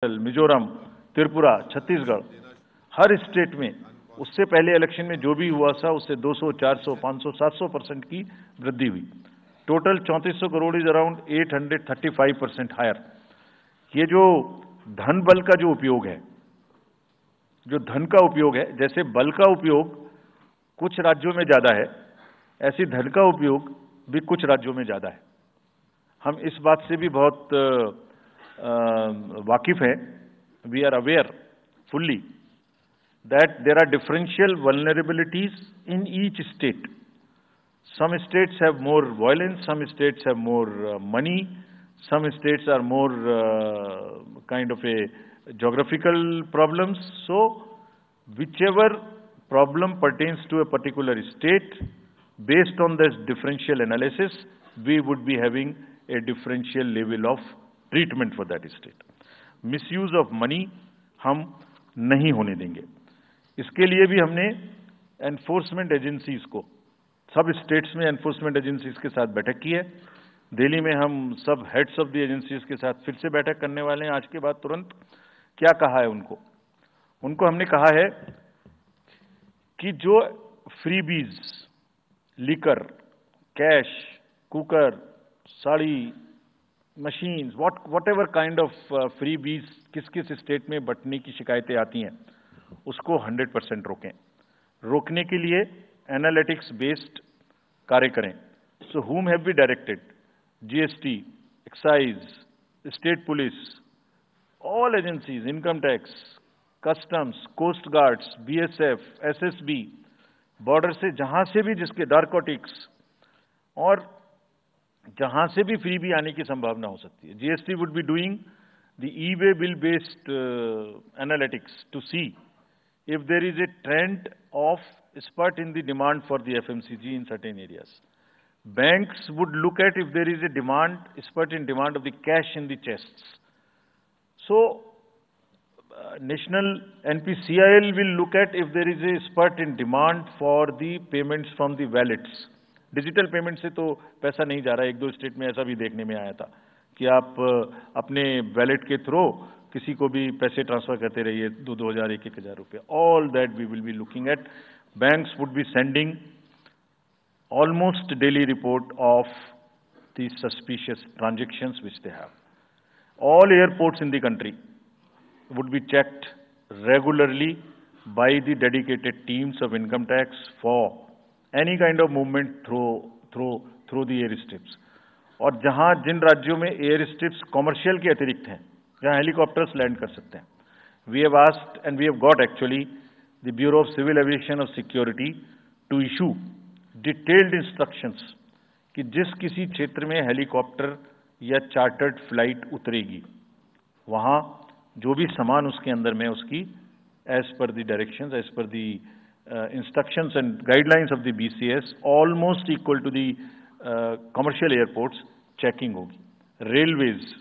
मिजोरम, त्रिपुरा, छत्तीसगढ़, हर state में उससे पहले इलेक्शन में जो भी हुआ था उससे 200, 400, 500, 700% की वृद्धि हुई। Total 3400 crore is around 835% higher. ये जो धन बल का जो उपयोग है, जो धन का उपयोग है, जैसे बल का उपयोग कुछ राज्यों में ज्यादा है, ऐसी धन का उपयोग भी कुछ राज्यों में ज्यादा है। हम इस बात से भी बहुत वाकिफ है। We are aware fully that there are differential vulnerabilities in each state. Some states have more violence, some states have more money, some states are more kind of a geographical problems. So whichever problem pertains to a particular state, based on this differential analysis, we would be having a differential level of treatment for that state. Misuse of money हम नहीं होने देंगे। इसके लिए भी हमने enforcement agencies को, सब स्टेट्स में एनफोर्समेंट एजेंसीज के साथ बैठक की है। दिल्ली में हम सब हेड्स ऑफ द एजेंसीज के साथ फिर से बैठक करने वाले हैं आज के बाद तुरंत। क्या कहा है उनको हमने कहा है कि जो freebies, liquor, cash, cooker, sari, machines, whatever kind of freebies किस किस स्टेट में बंटने की शिकायतें आती हैं, उसको 100% रोकें। रोकने के लिए एनालिटिक्स बेस्ड कार्य करें। So whom have we directed? GST, excise, state police, all agencies, income tax, customs, coast guards, BSF, SSB, border से जहां से भी जिसके नारकोटिक्स और जहां से भी फ्री भी आने की संभावना हो सकती है। GST would be doing the e-way bill based analytics to see if there is a trend of spurt in the demand for the FMCG in certain areas. Banks would look at if there is a spurt in demand of the cash in the chests. So national NPCIL will look at if there is a spurt in demand for the payments from the wallets. Digital payment से तो पैसा नहीं जा रहा है। एक दो state में ऐसा भी देखने में आया था कि आप अपने वैलेट के थ्रू किसी को भी पैसे ट्रांसफर करते रहिए, 2,000, 1,000 रुपये। All that we will be looking at. Banks would be sending almost daily report of the suspicious transactions which they have. All airports in the country would be checked regularly by the dedicated teams of income tax for any kind of movement through the air strips. और जहां जिन राज्यों में air strips commercial के अतिरिक्त हैं, जहां helicopters land कर सकते हैं, we have asked and we have got actually the bureau of civil aviation of security to issue detailed instructions कि जिस किसी क्षेत्र में हेलीकॉप्टर या चार्टर्ड फ्लाइट उतरेगी, वहां जो भी सामान उसके अंदर में उसकी as per the directions, as per the instructions and guidelines of the BCS, almost equal to the commercial airports, checking hogi. Railways,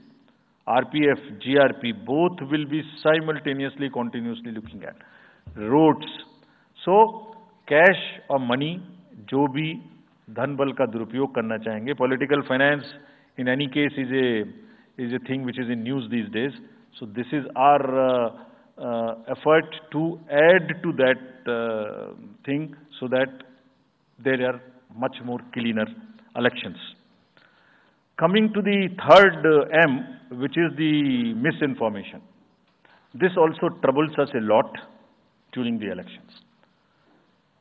RPF, GRP, both will be simultaneously, continuously looking at. Roads. So, cash or money, जो भी धन बल का दुरुपयोग करना चाहेंगे, political finance in any case is a thing which is in news these days. So this is our effort to add to that thing so that there are much more cleaner elections. Coming to the third M, which is the misinformation. This also troubles us a lot during the elections.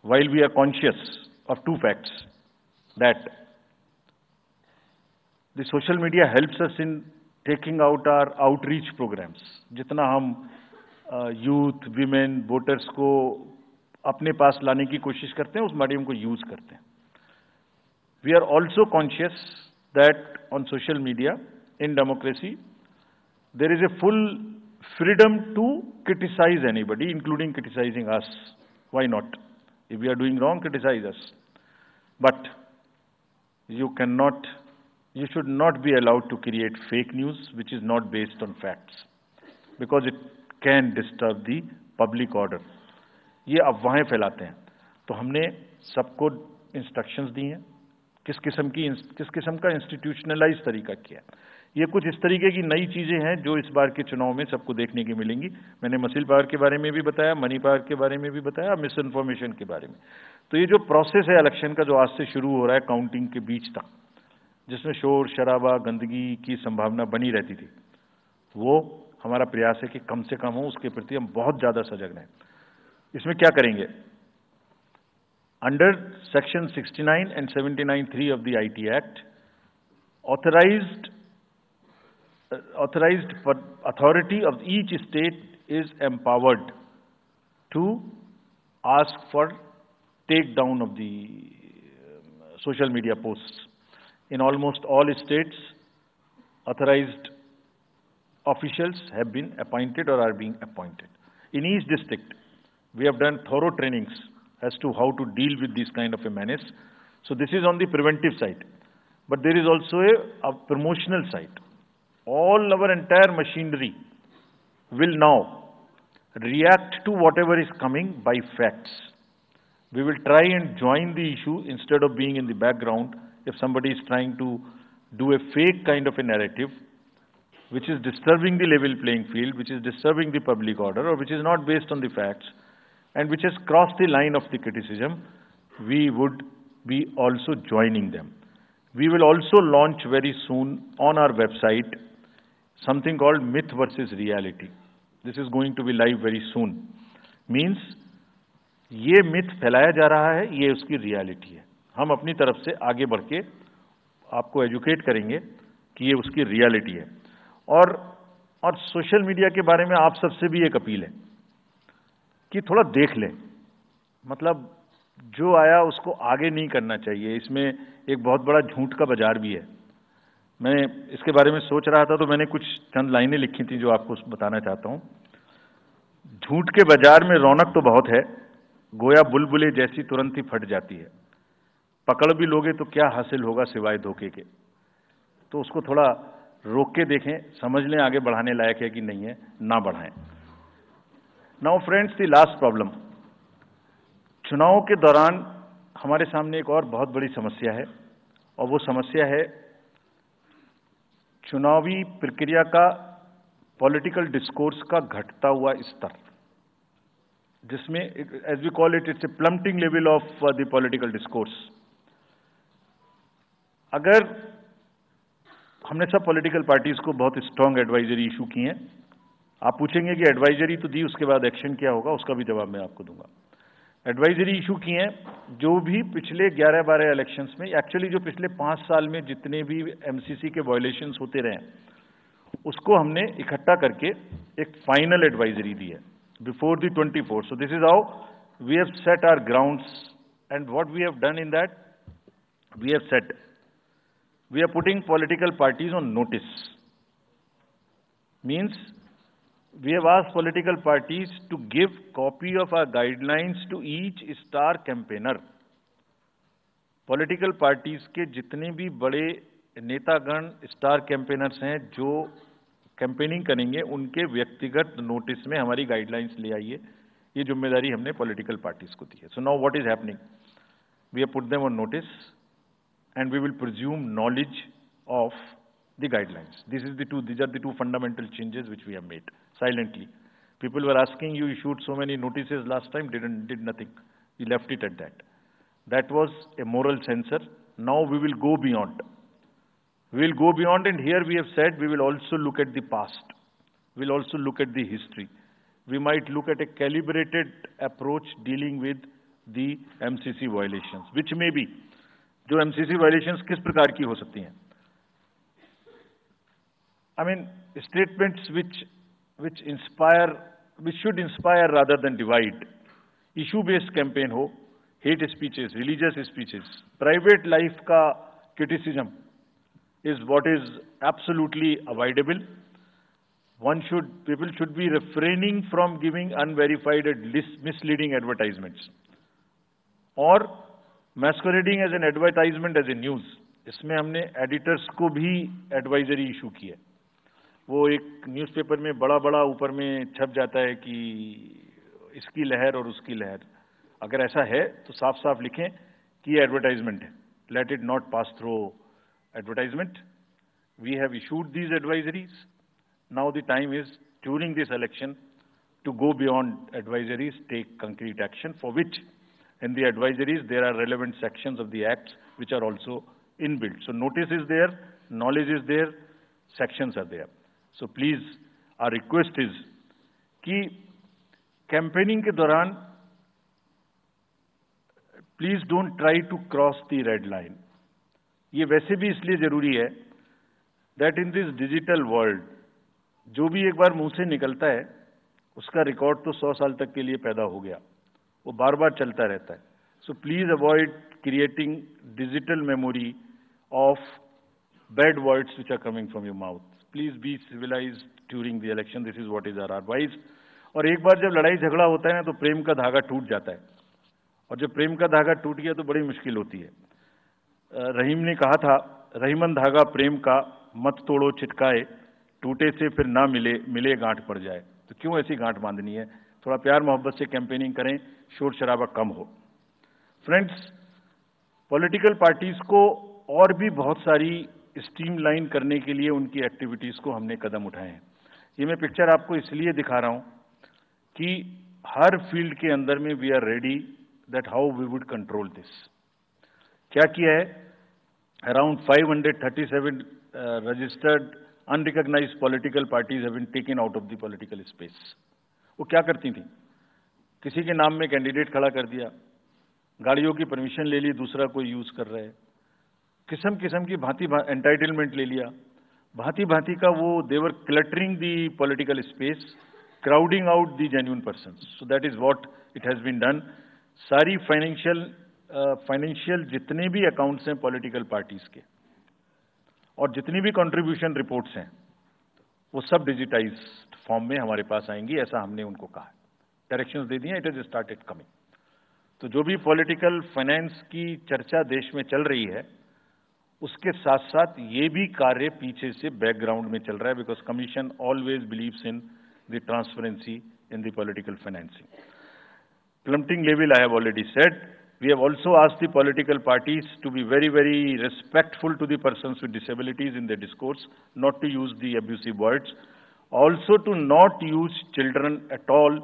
While we are conscious of two facts, that the social media helps us in taking out our outreach programs. जितना हम youth, women, voters को अपने पास लाने की कोशिश करते हैं, उस मीडियम को यूज करते हैं। We are also conscious that on social media in democracy there is a full freedom to criticise anybody, including criticising us. Why not? If we are doing wrong, criticise us. But you should not be allowed to create fake news which is not based on facts, because it can disturb the public order. ये अफवाहें फैलाते हैं। तो हमने सबको instructions दी हैं, किस किस्म का इंस्टीट्यूशनलाइज तरीका किया। ये कुछ इस तरीके की नई चीजें हैं जो इस बार के चुनाव में सबको देखने की मिलेंगी। मैंने मसल पावर के बारे में भी बताया, मनी पावर के बारे में भी बताया, मिस इन्फॉर्मेशन के बारे में। तो ये जो प्रोसेस है इलेक्शन का, जो आज से शुरू हो रहा है काउंटिंग के बीच तक, जिसमें शोर शराबा गंदगी की संभावना बनी रहती थी, वो हमारा प्रयास है कि कम से कम हो, उसके प्रति हम बहुत ज्यादा सजग रहें। इसमें क्या करेंगे? Under section 69 and 79(3) of the IT Act, authorized authority of each state is empowered to ask for takedown of the social media posts. In almost all states, authorized officials have been appointed or are being appointed. In each district, we have done thorough trainings as to how to deal with this kind of a menace. So this is on the preventive side. But there is also a promotional side. All our entire machinery will now react to whatever is coming by facts. We will try and join the issue instead of being in the background. If somebody is trying to do a fake kind of a narrative, which is disturbing the level playing field, which is disturbing the public order, or which is not based on the facts, and which has crossed the line of the criticism, we would be also joining them. We will also launch very soon on our website something called myth versus reality. This is going to be live very soon. Means ये myth फैलाया जा रहा है, ये उसकी reality है। हम अपनी तरफ से आगे बढ़ के आपको एजुकेट करेंगे कि ये उसकी reality है। और सोशल मीडिया के बारे में आप सबसे भी एक अपील है कि थोड़ा देख लें, मतलब जो आया उसको आगे नहीं करना चाहिए। इसमें एक बहुत बड़ा झूठ का बाजार भी है। मैं इसके बारे में सोच रहा था तो मैंने कुछ चंद लाइनें लिखी थी जो आपको बताना चाहता हूं। झूठ के बाजार में रौनक तो बहुत है, गोया बुलबुले जैसी तुरंत ही फट जाती है। पकड़ भी लोगे तो क्या हासिल होगा सिवाय धोखे के। तो उसको थोड़ा रोक के देखें, समझ लें आगे बढ़ाने लायक है कि नहीं है, ना बढ़ाएं। Now friends, the last problem. चुनाव के दौरान हमारे सामने एक और बहुत बड़ी समस्या है, और वो समस्या है चुनावी प्रक्रिया का पॉलिटिकल डिस्कोर्स का घटता हुआ स्तर, जिसमें as we call it, it's a plummeting level of the political discourse. अगर हमने सब पॉलिटिकल पार्टीज को बहुत स्ट्रांग एडवाइजरी इशू की हैं, आप पूछेंगे कि एडवाइजरी तो दी, उसके बाद एक्शन क्या होगा, उसका भी जवाब मैं आपको दूंगा। एडवाइजरी इशू की हैं, जो भी पिछले 11-12 इलेक्शंस में, एक्चुअली जो पिछले 5 साल में जितने भी एमसीसी के वायलेशंस होते रहे, उसको हमने इकट्ठा करके एक फाइनल एडवाइजरी दी है before the 24। So this is how we have set our grounds, and what we have done in that, we have set, we are putting political parties on notice. Means we have asked political parties to give copy of our guidelines to each star campaigner. Political parties के जितने भी बड़े नेतागण star campaigners हैं जो campaigning करेंगे, उनके व्यक्तिगत नोटिस में हमारी गाइडलाइंस ले आइए। ये जिम्मेदारी हमने पॉलिटिकल पार्टीज को दी है। So now what is happening, we have put them on notice and we will presume knowledge of the guidelines. These are the two fundamental changes which we have made silently. People were asking, you issued so many notices last time, did nothing. You left it at that. That was a moral censor. Now we will go beyond. We will go beyond, and here we have said we will also look at the past. We will also look at the history. We might look at a calibrated approach dealing with the MCC violations, which may be, जो MCC violations किस प्रकार की हो सकती हैं। I mean statements which should inspire rather than divide. Issue based campaign हो, hate speeches, religious speeches, private life का criticism is what is absolutely avoidable. People should be refraining from giving unverified and misleading advertisements or masquerading as an advertisement as a news. इसमें हमने editors को भी advisory issue की है। वो एक newspaper में बड़ा बड़ा ऊपर में छप जाता है कि इसकी लहर और उसकी लहर। अगर ऐसा है तो साफ साफ लिखें कि ये एडवर्टाइजमेंट है, let it not pass through advertisement. We have issued these advisories. Now the time is, during this election, to go beyond advisories, take concrete action, for which in the advisories there are relevant sections of the acts which are also inbuilt. So notice is there, knowledge is there, sections are there. So please, our request is कि campaigning के दौरान please don't try to cross the red line. ये वैसे भी इसलिए जरूरी है that in this digital world जो भी एक बार मुंह से निकलता है उसका रिकॉर्ड तो 100 साल तक के लिए पैदा हो गया, वो बार बार चलता रहता है. So please avoid creating digital memory of bad words which are coming from your mouth. Please be civilized during the election. This is what is our advice. और एक बार जब लड़ाई झगड़ा होता है ना तो प्रेम का धागा टूट जाता है, और जब प्रेम का धागा टूट गया तो बड़ी मुश्किल होती है. रहीम ने कहा था, रहीमन धागा प्रेम का मत तोड़ो चिटकाए, टूटे से फिर ना मिले, मिले गांठ पड़ जाए. तो क्यों ऐसी गांठ बांधनी है? थोड़ा प्यार मोहब्बत से कैंपेनिंग करें, शोर शराबा कम हो. फ्रेंड्स, पॉलिटिकल पार्टीज को और भी बहुत सारी स्ट्रीमलाइन करने के लिए उनकी एक्टिविटीज को हमने कदम उठाए हैं. ये मैं पिक्चर आपको इसलिए दिखा रहा हूं कि हर फील्ड के अंदर में we are ready that how we would control this. क्या किया है? Around 537 registered unrecognised political parties have been taken out of the political space. वो क्या करती थी? किसी के नाम में कैंडिडेट खड़ा कर दिया, गाड़ियों की परमिशन ले ली, दूसरा कोई यूज कर रहा है, किस्म किस्म की भांति एंटाइटलमेंट ले लिया, भांति भांति का वो they're cluttering the political space, crowding out the genuine persons. So that is what it has been done. सारी फाइनेंशियल जितने भी अकाउंट्स हैं पॉलिटिकल पार्टीज के और जितनी भी कंट्रीब्यूशन रिपोर्ट्स हैं वो सब डिजिटाइज्ड फॉर्म में हमारे पास आएंगी, ऐसा हमने उनको कहा. डायरेक्शंस दे दिए, इट इज स्टार्टेड कमिंग. तो जो भी पॉलिटिकल फाइनेंस की चर्चा देश में चल रही है उसके साथ साथ ये भी कार्य पीछे से बैकग्राउंड में चल रहा है, because commission always believes in the transparency in the political financing. Plummeting level, I have already said. We have also asked the political parties to be very, very respectful to the persons with disabilities in their discourse, not to use the abusive words, also to not use children at all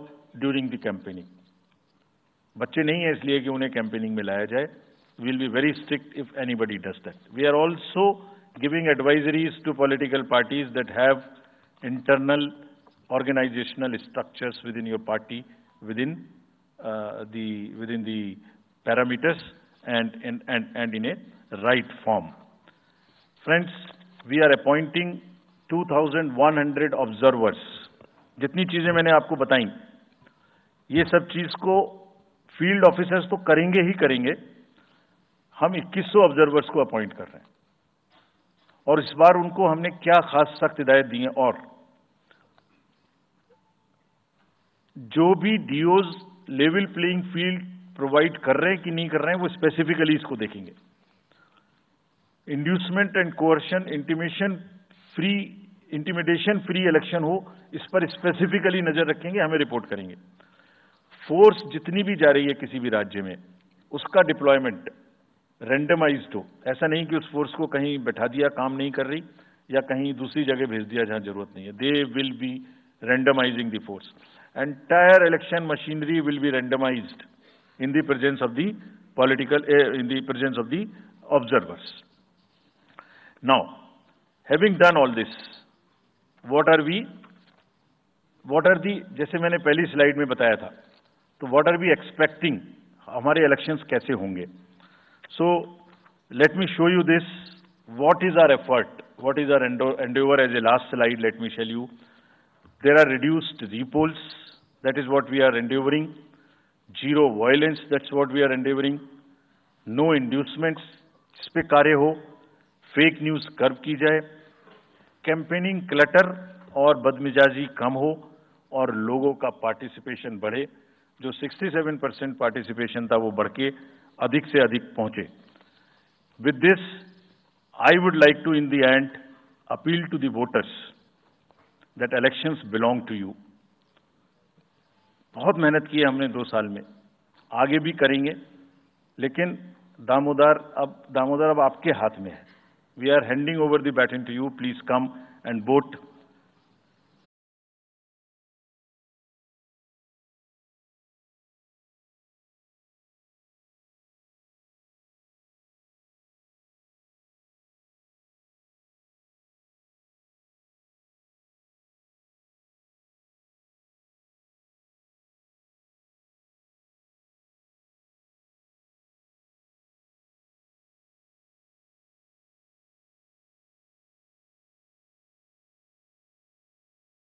during the campaigning. बच्चे नहीं है इसलिए कि उन्हें campaigning में लाया जाए. We will be very strict if anybody does that. We are also giving advisories to political parties that have internal organizational structures within your party, within the parameters and in a right form. Friends, we are appointing 2,100 observers. जितनी चीजें मैंने आपको बताई, ये सब चीज को field officers तो करेंगे ही करेंगे. हम 2100 ऑब्जर्वर्स को अपॉइंट कर रहे हैं और इस बार उनको हमने क्या खास सख्त हिदायत दी है. और जो भी डीओज लेवल प्लेइंग फील्ड प्रोवाइड कर रहे हैं कि नहीं कर रहे हैं वो स्पेसिफिकली इसको देखेंगे. Inducement and coercion, intimidation free election हो, इस पर स्पेसिफिकली नजर रखेंगे, हमें रिपोर्ट करेंगे. फोर्स जितनी भी जा रही है किसी भी राज्य में उसका डिप्लॉयमेंट रेंडमाइज्ड हो. ऐसा नहीं कि उस फोर्स को कहीं बैठा दिया, काम नहीं कर रही, या कहीं दूसरी जगह भेज दिया जहां जरूरत नहीं है. They will be randomising the force. Entire election machinery will be randomized in the presence of the observers. Now, having done all this, what are the, जैसे मैंने पहली स्लाइड में बताया था, तो what are we expecting? हमारे elections कैसे होंगे? So, let me show you this. What is our effort? What is our endeavor? As a last slide, let me tell you. There are reduced repolls. That is what we are endeavoring. Zero violence. That's what we are endeavoring. No inducements. इस पे कार्य हो. Fake news curve की जाए. Campaigning clutter और बदमिजाजी कम हो और लोगों का पार्टिसिपेशन बढ़े. जो 67% पार्टिसिपेशन था वो बढ़ के अधिक से अधिक पहुंचे. With this, I would like to, in the end, appeal to the voters that elections belong to you. बहुत मेहनत की है हमने 2 साल में, आगे भी करेंगे, लेकिन दामोदर अब आपके हाथ में है. we are handing over the baton to you. Please come and vote